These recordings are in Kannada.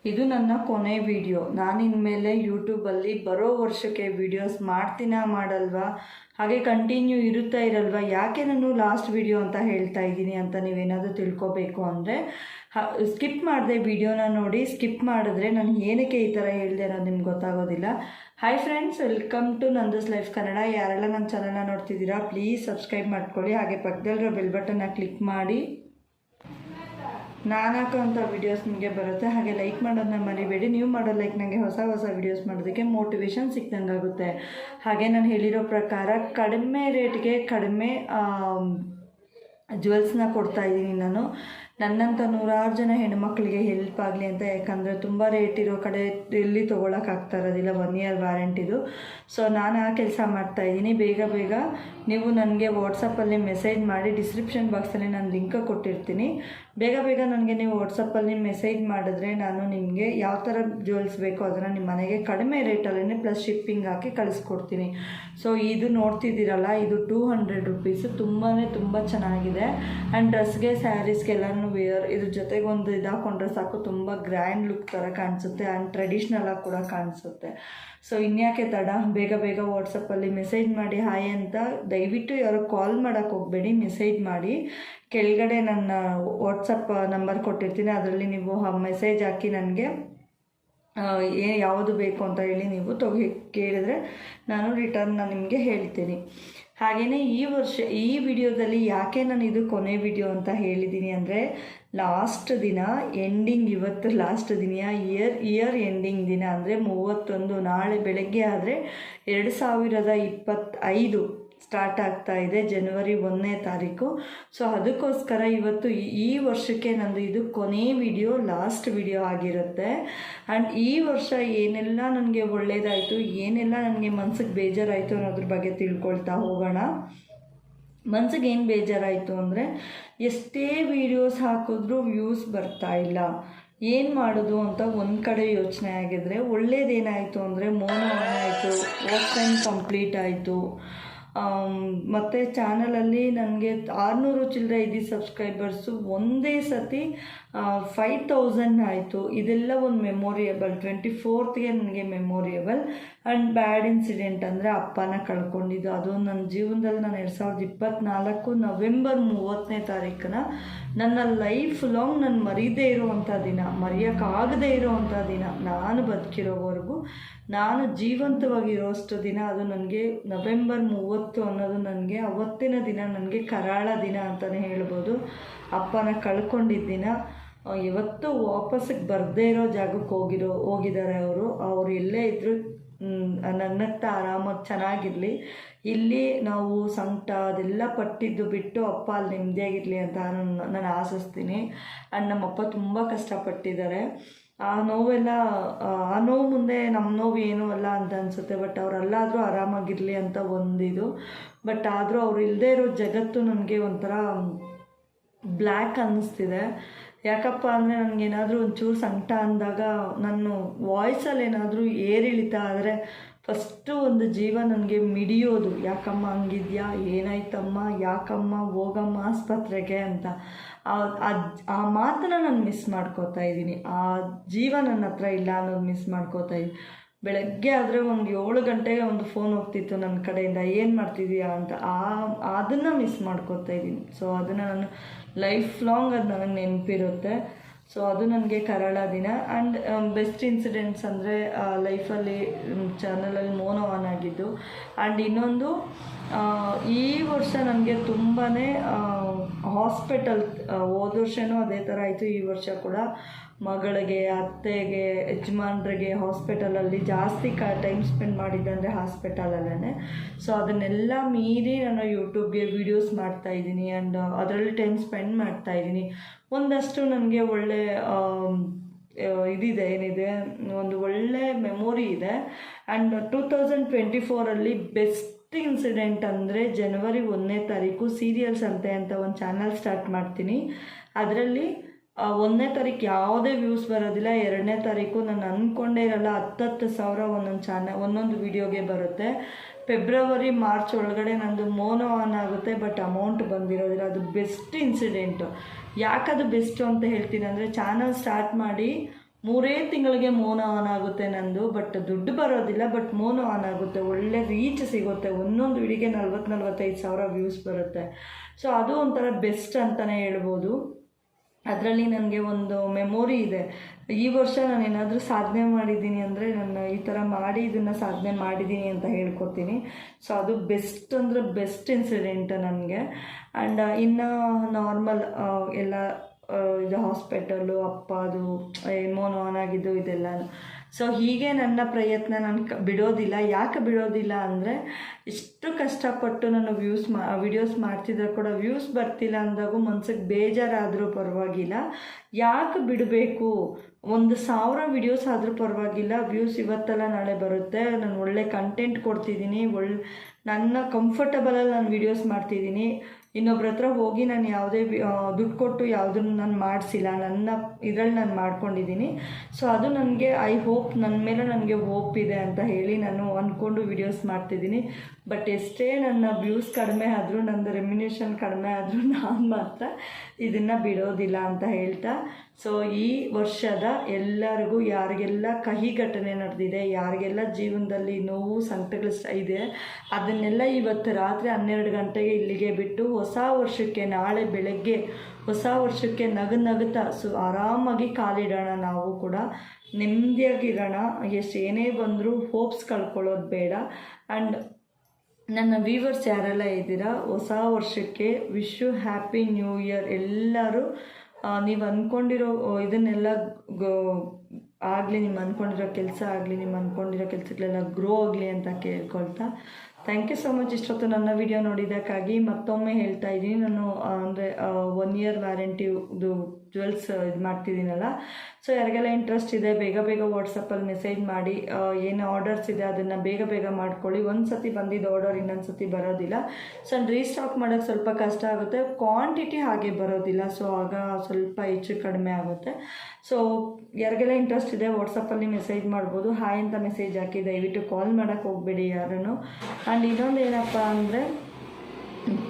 ಇದು ನನ್ನ ಕೊನೆ ವಿಡಿಯೋ. ನಾನು ಇನ್ಮೇಲೆ ಯೂಟ್ಯೂಬಲ್ಲಿ ಬರೋ ವರ್ಷಕ್ಕೆ ವೀಡಿಯೋಸ್ ಮಾಡ್ತೀನಾ ಮಾಡಲ್ವಾ, ಹಾಗೆ ಕಂಟಿನ್ಯೂ ಇರುತ್ತಾ ಇರಲ್ವಾ, ಯಾಕೆ ನಾನು ಲಾಸ್ಟ್ ವಿಡಿಯೋ ಅಂತ ಹೇಳ್ತಾ ಇದ್ದೀನಿ ಅಂತ ನೀವೇನಾದರೂ ತಿಳ್ಕೊಬೇಕು ಅಂದರೆ ಸ್ಕಿಪ್ ಮಾಡಿದೆ ವಿಡಿಯೋನ ನೋಡಿ. ಸ್ಕಿಪ್ ಮಾಡಿದ್ರೆ ನಾನು ಏನಕ್ಕೆ ಈ ಥರ ಹೇಳಿದೆ ಅನ್ನೋದು ನಿಮ್ಗೆ ಗೊತ್ತಾಗೋದಿಲ್ಲ. Hi friends, welcome to Nandu's life Kannada. ಯಾರೆಲ್ಲ ನನ್ನ ಚಾನಲ್ನ ನೋಡ್ತಿದ್ದೀರಾ ಪ್ಲೀಸ್ ಸಬ್ಸ್ಕ್ರೈಬ್ ಮಾಡ್ಕೊಳ್ಳಿ, ಹಾಗೆ ಪಕ್ಕದಲ್ಲಿರೋ ಬೆಲ್ ಬಟನ್ನ ಕ್ಲಿಕ್ ಮಾಡಿ ನಾನು ಹಾಕೋಂಥ ವೀಡಿಯೋಸ್ ನಿಮಗೆ ಬರುತ್ತೆ. ಹಾಗೆ ಲೈಕ್ ಮಾಡೋದನ್ನ ಮರಿಬೇಡಿ. ನೀವು ಮಾಡೋ ಲೈಕ್ ನನಗೆ ಹೊಸ ವೀಡಿಯೋಸ್ ಮಾಡೋದಕ್ಕೆ ಮೋಟಿವೇಶನ್ ಸಿಕ್ದಂಗೆ ಆಗುತ್ತೆ. ಹಾಗೆ ನಾನು ಹೇಳಿರೋ ಪ್ರಕಾರ ಕಡಿಮೆ ರೇಟ್ಗೆ ಕಡಿಮೆ ಜ್ಯುವೆಲ್ಸ್ನ ಕೊಡ್ತಾಯಿದ್ದೀನಿ ನಾನು. ನನ್ನಂಥ ನೂರಾರು ಜನ ಹೆಣ್ಮಕ್ಳಿಗೆ ಹೆಲ್ಪ್ ಆಗಲಿ ಅಂತ. ಯಾಕಂದರೆ ತುಂಬ ರೇಟ್ ಇರೋ ಕಡೆ ಎಲ್ಲಿ ತೊಗೊಳಕ್ಕಾಗ್ತಾ ಇರೋದಿಲ್ಲ, 1 ಇಯರ್ ವ್ಯಾರಂಟಿದು. ಸೊ ನಾನು ಆ ಕೆಲಸ ಮಾಡ್ತಾಯಿದ್ದೀನಿ. ಬೇಗ ನೀವು ನನಗೆ ವಾಟ್ಸಪ್ಪಲ್ಲಿ ಮೆಸೇಜ್ ಮಾಡಿ, ಡಿಸ್ಕ್ರಿಪ್ಷನ್ ಬಾಕ್ಸಲ್ಲಿ ನಾನು ಲಿಂಕ್ ಕೊಟ್ಟಿರ್ತೀನಿ. ಬೇಗ ನನಗೆ ನೀವು ವಾಟ್ಸಪ್ಪಲ್ಲಿ ಮೆಸೇಜ್ ಮಾಡಿದ್ರೆ ನಾನು ನಿಮಗೆ ಯಾವ ಥರ ಜ್ಯುವೆಲ್ಸ್ ಬೇಕೋ ಅದನ್ನು ನಿಮ್ಮ ಮನೆಗೆ ಕಡಿಮೆ ರೇಟಲ್ಲೇ ಪ್ಲಸ್ ಶಿಪ್ಪಿಂಗ್ ಹಾಕಿ ಕಳಿಸ್ಕೊಡ್ತೀನಿ. ಸೊ ಇದು ನೋಡ್ತಿದ್ದೀರಲ್ಲ, ಇದು 200 ರುಪೀಸು. ತುಂಬ ಚೆನ್ನಾಗಿದೆ. ಆ್ಯಂಡ್ ಡ್ರೆಸ್ಗೆ, ಸ್ಯಾರೀಸ್ಗೆಲ್ಲನೂ ವೇರ್, ಇದ್ರ ಜೊತೆಗೆ ಒಂದು ಇದು ಹಾಕೊಂಡ್ರೆ ಸಾಕು, ತುಂಬ ಗ್ರ್ಯಾಂಡ್ ಲುಕ್ ಥರ ಕಾಣಿಸುತ್ತೆ ಆ್ಯಂಡ್ ಟ್ರೆಡಿಷ್ನಲಾಗಿ ಕೂಡ ಕಾಣಿಸುತ್ತೆ. ಸೊ ಇನ್ಯಾಕೆ ತಡ, ಬೇಗ ವಾಟ್ಸಪ್ಪಲ್ಲಿ ಮೆಸೇಜ್ ಮಾಡಿ ಹಾಯ್ ಅಂತ. ದಯವಿಟ್ಟು ಯಾರು ಕಾಲ್ ಮಾಡೋಕ್ಕೆ ಹೋಗಬೇಡಿ, ಮೆಸೇಜ್ ಮಾಡಿ. ಕೆಳಗಡೆ ನನ್ನ ವಾಟ್ಸಪ್ ನಂಬರ್ ಕೊಟ್ಟಿರ್ತೀನಿ, ಅದರಲ್ಲಿ ನೀವು ಮೆಸೇಜ್ ಹಾಕಿ ನನಗೆ ಯಾವುದು ಬೇಕು ಅಂತ ಹೇಳಿ ನೀವು ಕೇಳಿದ್ರೆ ನಾನು ರಿಟರ್ನ್ ನಿಮಗೆ ಹೇಳ್ತೀನಿ. ಹಾಗೆಯೇ ಈ ವರ್ಷ ಈ ವಿಡಿಯೋದಲ್ಲಿ ಯಾಕೆ ನಾನು ಇದು ಕೊನೆ ವಿಡಿಯೋ ಅಂತ ಹೇಳಿದ್ದೀನಿ ಅಂದರೆ, ಲಾಸ್ಟ್ ದಿನ ಎಂಡಿಂಗ್, ಇವತ್ತು ಲಾಸ್ಟ್ ದಿನ, ಇಯರ್ ಎಂಡಿಂಗ್ ದಿನ ಅಂದರೆ 31, ನಾಳೆ ಬೆಳಗ್ಗೆ ಆದರೆ 2025 ಸ್ಟಾರ್ಟ್ ಆಗ್ತಾ ಇದೆ, ಜನವರಿ 1ನೇ ತಾರೀಕು. ಸೊ ಅದಕ್ಕೋಸ್ಕರ ಇವತ್ತು ಈ ವರ್ಷಕ್ಕೆ ನಂದು ಇದು ಕೊನೆ ವಿಡಿಯೋ, ಲಾಸ್ಟ್ ವಿಡಿಯೋ ಆಗಿರುತ್ತೆ. ಆ್ಯಂಡ್ ಈ ವರ್ಷ ಏನೆಲ್ಲ ನನಗೆ ಒಳ್ಳೆಯದಾಯಿತು, ಏನೆಲ್ಲ ನನಗೆ ಮನ್ಸಿಗೆ ಬೇಜಾರಾಯಿತು ಅನ್ನೋದ್ರ ಬಗ್ಗೆ ತಿಳ್ಕೊಳ್ತಾ ಹೋಗೋಣ. ಮನ್ಸಿಗೆ ಏನು ಬೇಜಾರಾಯಿತು ಅಂದರೆ, ಎಷ್ಟೇ ವೀಡಿಯೋಸ್ ಹಾಕಿದ್ರೂ ವ್ಯೂಸ್ ಬರ್ತಾ ಇಲ್ಲ, ಏನು ಮಾಡೋದು ಅಂತ ಒಂದು ಕಡೆ ಯೋಚನೆ ಆಗಿದ್ರೆ, ಒಳ್ಳೇದೇನಾಯಿತು ಅಂದರೆ ಮೋನೋ ಆಯಿತು, ಓಪನ್ ಕಂಪ್ಲೀಟ್ ಆಯಿತು. ಮತ್ತು ಚಾನಲಲ್ಲಿ ನನಗೆ 600 ಚಿಲ್ಲರೆ ಇದ್ದಿದ್ದು ಸಬ್ಸ್ಕ್ರೈಬರ್ಸು ಒಂದೇ ಸತಿ 5000 ಆಯಿತು. ಇದೆಲ್ಲ ಒಂದು ಮೆಮೊರಿಯಬಲ್. 24th ನನಗೆ ಮೆಮೊರಿಯಬಲ್. ಆ್ಯಂಡ್ ಬ್ಯಾಡ್ ಇನ್ಸಿಡೆಂಟ್ ಅಂದರೆ ಅಪ್ಪನ ಕಳ್ಕೊಂಡಿದ್ದು. ಅದು ನನ್ನ ಜೀವನದಲ್ಲಿ ನಾನು 2024 ನವೆಂಬರ್ 30ನೇ ತಾರೀಕನ್ನ ನನ್ನ ಲೈಫ್ ಲಾಂಗ್ ನಾನು ಮರೀದೇ ಇರೋವಂಥ ದಿನ, ಮರೆಯೋಕ್ಕಾಗದೇ ಇರೋವಂಥ ದಿನ, ನಾನು ಬದುಕಿರೋವರೆಗೂ ನಾನು ಜೀವಂತವಾಗಿರೋಷ್ಟು ದಿನ. ಅದು ನನಗೆ ನವೆಂಬರ್ 30 ಅನ್ನೋದು ನನಗೆ ಅವತ್ತಿನ ದಿನ ನನಗೆ ಕರಾಳ ದಿನ ಅಂತಲೇ ಹೇಳ್ಬೋದು. ಅಪ್ಪನ ಕಳ್ಕೊಂಡಿದ್ದ ದಿನ. ಇವತ್ತು ವಾಪಸ್ಸಿಗೆ ಬರದೇ ಇರೋ ಜಾಗಕ್ಕೆ ಹೋಗಿದ್ದಾರೆ ಅವರು ಎಲ್ಲೇ ಇದ್ದರೂ ನನ್ನತ್ತ ಆರಾಮಾಗಿ ಚೆನ್ನಾಗಿರಲಿ. ಇಲ್ಲಿ ನಾವು ಸಂಕಟ ಅದೆಲ್ಲ ಪಟ್ಟಿದ್ದು ಬಿಟ್ಟು ಅಪ್ಪ ಅಲ್ಲಿ ನೆಮ್ಮದಿಯಾಗಿರಲಿ ಅಂತ ನಾನು ಆಶಿಸ್ತೀನಿ. ಆ್ಯಂಡ್ ನಮ್ಮಪ್ಪ ತುಂಬ ಕಷ್ಟಪಟ್ಟಿದ್ದಾರೆ. ಆ ನೋವೆಲ್ಲ, ಆ ನೋವು ಮುಂದೆ ನಮ್ಮ ನೋವು ಏನೂ ಅಲ್ಲ ಅಂತ ಅನಿಸುತ್ತೆ. ಬಟ್ ಅವರೆಲ್ಲಾದರೂ ಆರಾಮಾಗಿರಲಿ ಅಂತ ಒಂದಿದು. ಬಟ್ ಆದರೂ ಅವ್ರು ಇಲ್ಲದೇ ಇರೋ ಜಗತ್ತು ನನಗೆ ಒಂಥರ ಬ್ಲ್ಯಾಕ್ ಅನ್ನಿಸ್ತಿದೆ. ಯಾಕಪ್ಪ ಅಂದರೆ ನನಗೇನಾದರೂ ಒಂಚೂರು ಸಂಕಟ ಅಂದಾಗ ನನ್ನ ವಾಯ್ಸಲ್ಲಿ ಏನಾದರೂ ಏರಿಳಿತ ಆದರೆ ಫಸ್ಟು ಒಂದು ಜೀವ ನನಗೆ ಮಿಡಿಯೋದು, ಯಾಕಮ್ಮ ಹಂಗಿದ್ಯಾ, ಏನಾಯ್ತಮ್ಮ, ಯಾಕಮ್ಮ, ಹೋಗಮ್ಮ ಆಸ್ಪತ್ರೆಗೆ ಅಂತ. ಆ ಮಾತನ್ನು ನಾನು ಮಿಸ್ ಮಾಡ್ಕೋತಾ ಇದ್ದೀನಿ. ಆ ಜೀವ ನನ್ನ ಹತ್ರ ಇಲ್ಲ ಅನ್ನೋದು ಮಿಸ್ ಮಾಡ್ಕೋತಾ ಇದ್ದೀನಿ. ಬೆಳಗ್ಗೆ ಆದರೆ ಒಂದು 7 ಗಂಟೆಗೆ ಒಂದು ಫೋನ್ ಹೋಗ್ತಿತ್ತು ನನ್ನ ಕಡೆಯಿಂದ, ಏನು ಮಾಡ್ತಿದ್ದೀಯಾ ಅಂತ. ಅದನ್ನು ಮಿಸ್ ಮಾಡ್ಕೋತಾ ಇದ್ದೀನಿ. ಸೊ ಅದನ್ನು ನಾನು ಲೈಫ್ ಲಾಂಗ್ ಅದು ನನಗೆ ನೆನಪಿರುತ್ತೆ. ಸೊ ಅದು ನನಗೆ ಕರಾಳ ದಿನ. ಆ್ಯಂಡ್ ಬೆಸ್ಟ್ ಇನ್ಸಿಡೆಂಟ್ಸ್ ಅಂದರೆ ಲೈಫಲ್ಲಿ ಚಾನಲಲ್ಲಿ ಮೋನೋ ಆನ್ ಆಗಿದ್ದು. ಆ್ಯಂಡ್ ಇನ್ನೊಂದು, ಈ ವರ್ಷ ನನಗೆ ತುಂಬಾ ಹಾಸ್ಪಿಟಲ್, ಹೋದ ವರ್ಷವೂ ಅದೇ ಥರ ಆಯಿತು, ಈ ವರ್ಷ ಕೂಡ ಮಗಳಿಗೆ, ಅತ್ತೆಗೆ, ಯಜಮಾನ್ರಿಗೆ ಹಾಸ್ಪಿಟಲಲ್ಲಿ ಜಾಸ್ತಿ ಟೈಮ್ ಸ್ಪೆಂಡ್ ಮಾಡಿದ್ದಂದರೆ ಹಾಸ್ಪಿಟಲಲ್ಲೇ. ಸೊ ಅದನ್ನೆಲ್ಲ ಮೀರಿ ನಾನು ಯೂಟ್ಯೂಬ್ಗೆ ವೀಡಿಯೋಸ್ ಮಾಡ್ತಾಯಿದ್ದೀನಿ. ಆ್ಯಂಡ್ ಅದರಲ್ಲಿ ಟೈಮ್ ಸ್ಪೆಂಡ್ ಮಾಡ್ತಾಯಿದ್ದೀನಿ. ಒಂದಷ್ಟು ನನಗೆ ಒಳ್ಳೆ ಇದಿದೆ, ಏನಿದೆ, ಒಂದು ಒಳ್ಳೆ ಮೆಮೊರಿ ಇದೆ. ಆ್ಯಂಡ್ 2024 ಬೆಸ್ಟ್ ಇನ್ಸಿಡೆಂಟ್ ಅಂದರೆ ಜನವರಿ 1ನೇ ತಾರೀಕು ಸೀರಿಯಲ್ಸ್ ಅಂತ ಒಂದು ಚಾನಲ್ ಸ್ಟಾರ್ಟ್ ಮಾಡ್ತೀನಿ. ಅದರಲ್ಲಿ 1ನೇ ತಾರೀಕು ಯಾವುದೇ ವ್ಯೂಸ್ ಬರೋದಿಲ್ಲ. 2ನೇ ತಾರೀಕು ನಾನು ಅಂದ್ಕೊಂಡೇ ಇರಲ್ಲ, 10,000 ಒಂದೊಂದು ವೀಡಿಯೋಗೆ ಬರುತ್ತೆ. ಫೆಬ್ರವರಿ ಮಾರ್ಚ್ ಒಳಗಡೆ ನಂದು ಮೋನೋ ಆನ್ ಆಗುತ್ತೆ, ಬಟ್ ಅಮೌಂಟ್ ಬಂದಿರೋದಿಲ್ಲ. ಅದು ಬೆಸ್ಟ್ ಇನ್ಸಿಡೆಂಟು. ಯಾಕದು ಬೆಸ್ಟು ಅಂತ ಹೇಳ್ತೀನಿ ಅಂದರೆ, ಚಾನಲ್ ಸ್ಟಾರ್ಟ್ ಮಾಡಿ 3 ತಿಂಗಳಿಗೆ ಮೋನೋ ಆನ್ ಆಗುತ್ತೆ ನಂದು. ಬಟ್ ದುಡ್ಡು ಬರೋದಿಲ್ಲ, ಬಟ್ ಮೋನೋ ಆನ್ ಆಗುತ್ತೆ, ಒಳ್ಳೆ ರೀಚ್ ಸಿಗುತ್ತೆ. ಒಂದೊಂದು ವಿಡಿಯೋಗೆ 40-45 ಸಾವಿರ ವ್ಯೂಸ್ ಬರುತ್ತೆ. ಸೊ ಅದು ಒಂಥರ ಬೆಸ್ಟ್ ಅಂತಲೇ ಹೇಳ್ಬೋದು. ಅದರಲ್ಲಿ ನನಗೆ ಒಂದು ಮೆಮೊರಿ ಇದೆ. ಈ ವರ್ಷ ನಾನು ಏನಾದರೂ ಸಾಧನೆ ಮಾಡಿದ್ದೀನಿ ಅಂದರೆ ನಾನು ಈ ಥರ ಮಾಡಿ ಇದನ್ನು ಸಾಧನೆ ಮಾಡಿದ್ದೀನಿ ಅಂತ ಹೇಳ್ಕೊತೀನಿ. ಸೊ ಅದು ಬೆಸ್ಟ್ ಅಂದರೆ ಬೆಸ್ಟ್ ಇನ್ಸಿಡೆಂಟ್ ನನಗೆ. ಆ್ಯಂಡ್ ಇನ್ನು ನಾರ್ಮಲ್ ಎಲ್ಲ ಇದು ಹಾಸ್ಪಿಟಲು ಅದು ಮೋನೋ ಆನ್ ಆಗಿದ್ದು ಇದೆಲ್ಲ. ಸೊ ಹೀಗೆ ನನ್ನ ಪ್ರಯತ್ನ ನಾನು ಬಿಡೋದಿಲ್ಲ. ಯಾಕೆ ಬಿಡೋದಿಲ್ಲ ಅಂದರೆ ಇಷ್ಟು ಕಷ್ಟಪಟ್ಟು ನಾನು ವಿಡಿಯೋಸ್ ಮಾಡ್ತಿದ್ರೆ ಕೂಡ ವ್ಯೂಸ್ ಬರ್ತಿಲ್ಲ ಅಂದಾಗೂ ಮನ್ಸಿಗೆ ಬೇಜಾರಾದರೂ ಪರವಾಗಿಲ್ಲ. ಯಾಕೆ ಬಿಡಬೇಕು? 1,000 ವಿಡಿಯೋಸ್ ಆದರೂ ಪರವಾಗಿಲ್ಲ, ವ್ಯೂಸ್ ಇವತ್ತಲ್ಲ ನಾಳೆ ಬರುತ್ತೆ. ನಾನು ಒಳ್ಳೆ ಕಂಟೆಂಟ್ ಕೊಡ್ತಿದ್ದೀನಿ, ನನ್ನ ಕಂಫರ್ಟಬಲಲ್ಲಿ ನಾನು ವಿಡಿಯೋಸ್ ಮಾಡ್ತಿದ್ದೀನಿ. ಇನ್ನೊಬ್ರ ಹತ್ರ ಹೋಗಿ ನಾನು ಯಾವುದೇ ದುಡ್ಡು ಕೊಟ್ಟು ಯಾವುದನ್ನು ನಾನು ಮಾಡಿಸಿಲ್ಲ, ನನ್ನ ಇದರಲ್ಲಿ ನಾನು ಮಾಡ್ಕೊಂಡಿದ್ದೀನಿ. ಸೊ ಅದು ನನಗೆ ಹೋಪ್, ನನ್ನ ಮೇಲೆ ನನಗೆ ಹೋಪ್ ಇದೆ ಅಂತ ಹೇಳಿ ನಾನು ಅಂದ್ಕೊಂಡು ವಿಡಿಯೋಸ್ ಮಾಡ್ತಿದ್ದೀನಿ. ಬಟ್ ಎಷ್ಟೇ ನನ್ನ ವ್ಯೂಸ್ ಕಡಿಮೆ ಆದರೂ, ನಂದು ರೆಮ್ಯುನೇಷನ್ ಕಡಿಮೆ ಆದರೂ ನಾನು ಮಾತ್ರ ಇದನ್ನು ಬಿಡೋದಿಲ್ಲ ಅಂತ ಹೇಳ್ತಾ, ಸೊ ಈ ವರ್ಷದ ಎಲ್ಲರಿಗೂ ಯಾರಿಗೆಲ್ಲ ಕಹಿ ಘಟನೆ ನಡೆದಿದೆ, ಯಾರಿಗೆಲ್ಲ ಜೀವನದಲ್ಲಿ ನೋವು ಸಂಕಟಗಳು ಇದೆ, ಅದನ್ನೆಲ್ಲ ಇವತ್ತು ರಾತ್ರಿ 12 ಗಂಟೆಗೆ ಇಲ್ಲಿಗೆ ಬಿಟ್ಟು ಹೊಸ ವರ್ಷಕ್ಕೆ ನಾಳೆ ಬೆಳಗ್ಗೆ ಹೊಸ ವರ್ಷಕ್ಕೆ ನಗುತ್ತಾ ಆರಾಮಾಗಿ ಕಾಲಿಡೋಣ. ನಾವು ಕೂಡ ನೆಮ್ಮದಿಯಾಗಿರೋಣ. ಏನೇ ಬಂದರೂ ಹೋಪ್ಸ್ ಕಳ್ಕೊಳ್ಳೋದು ಬೇಡ. ಆ್ಯಂಡ್ ನನ್ನ ವ್ಯೂವರ್ಸ್ ಯಾರೆಲ್ಲ ಇದ್ದೀರಾ, ಹೊಸ ವರ್ಷಕ್ಕೆ wish you happy new year. ಎಲ್ಲರೂ ನೀವು ಅಂದ್ಕೊಂಡಿರೋ ಇದನ್ನೆಲ್ಲ ಆಗಲಿ, ನಿಮ್ಮ ಅಂದ್ಕೊಂಡಿರೋ ಕೆಲಸ ಆಗಲಿ, ನಿಮ್ಮ ಅಂದ್ಕೊಂಡಿರೋ ಕೆಲಸಗಳೆಲ್ಲ ಗ್ರೋ ಆಗಲಿ ಅಂತ ಕೇಳ್ಕೊಳ್ತಾ, ಥ್ಯಾಂಕ್ ಯು ಸೊ ಮಚ್ ಇಷ್ಟೊತ್ತು ನನ್ನ ವಿಡಿಯೋ ನೋಡಿದ್ದಕ್ಕಾಗಿ. ಮತ್ತೊಮ್ಮೆ ಹೇಳ್ತಾ ಇದ್ದೀನಿ, ನಾನು ಅಂದರೆ 1 ಇಯರ್ ವ್ಯಾರಂಟಿ ಇದು ಜ್ಯುವೆಲ್ಸ್ ಇದು ಮಾಡ್ತಿದ್ದೀನಲ್ಲ. ಸೊ ಯಾರಿಗೆಲ್ಲ ಇಂಟ್ರೆಸ್ಟ್ ಇದೆ ಬೇಗ ವಾಟ್ಸಪ್ಪಲ್ಲಿ ಮೆಸೇಜ್ ಮಾಡಿ, ಏನು ಆರ್ಡರ್ಸ್ ಇದೆ ಅದನ್ನು ಬೇಗ ಮಾಡ್ಕೊಳ್ಳಿ. ಒಂದು ಸತಿ ಬಂದಿದ್ದು ಆರ್ಡರ್ ಇನ್ನೊಂದು ಸತಿ ಬರೋದಿಲ್ಲ. ಸೊ ರೀಸ್ಟಾಕ್ ಮಾಡೋಕ್ಕೆ ಸ್ವಲ್ಪ ಕಷ್ಟ ಆಗುತ್ತೆ, ಕ್ವಾಂಟಿಟಿ ಹಾಗೆ ಬರೋದಿಲ್ಲ. ಸೊ ಆಗ ಸ್ವಲ್ಪ ಹೆಚ್ಚು ಕಡಿಮೆ ಆಗುತ್ತೆ. ಸೊ ಯಾರಿಗೆಲ್ಲ ಇಂಟ್ರೆಸ್ಟ್ ಇದೆ ವಾಟ್ಸಪ್ಪಲ್ಲಿ ಮೆಸೇಜ್ ಮಾಡ್ಬೋದು. ಹಾಯ್ ಅಂತ ಮೆಸೇಜ್ ಹಾಕಿ, ದಯವಿಟ್ಟು ಕಾಲ್ ಮಾಡೋಕ್ಕೆ ಹೋಗಬೇಡಿ ಯಾರೂ. ಆ್ಯಂಡ್ ಇನ್ನೊಂದು ಏನಪ್ಪ ಅಂದರೆ,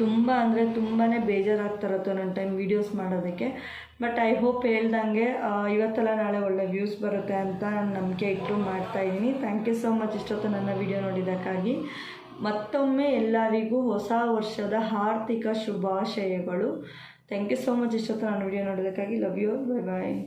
ತುಂಬಾ ಬೇಜಾರಾಗ್ತಿರತ್ತೋ ನನ್ನ ಟೈಮ್ ವೀಡಿಯೋಸ್ ಮಾಡೋದಕ್ಕೆ. ಬಟ್ ಐ ಹೋಪ್ ಹೇಳ್ದಂಗೆ ಇವತ್ತೆಲ್ಲ ನಾಳೆ ಒಳ್ಳೆ ವ್ಯೂಸ್ ಬರುತ್ತೆ ಅಂತ ನಂಬಿಕೆ ಇಟ್ಟು ಮಾಡ್ತಾಯಿದ್ದೀನಿ. ಥ್ಯಾಂಕ್ ಯು ಸೋ ಮಚ್ ಇಷ್ಟೊತ್ತು ನನ್ನ ವಿಡಿಯೋ ನೋಡಿದ್ದಕ್ಕಾಗಿ. ಮತ್ತೊಮ್ಮೆ ಎಲ್ಲರಿಗೂ ಹೊಸ ವರ್ಷದ ಆರ್ಥಿಕ ಶುಭಾಶಯಗಳು. ಥ್ಯಾಂಕ್ ಯು ಸೋ ಮಚ್ ಇಷ್ಟೊತ್ತು ನನ್ನ ವಿಡಿಯೋ ನೋಡೋದಕ್ಕಾಗಿ. Love you, bye bye.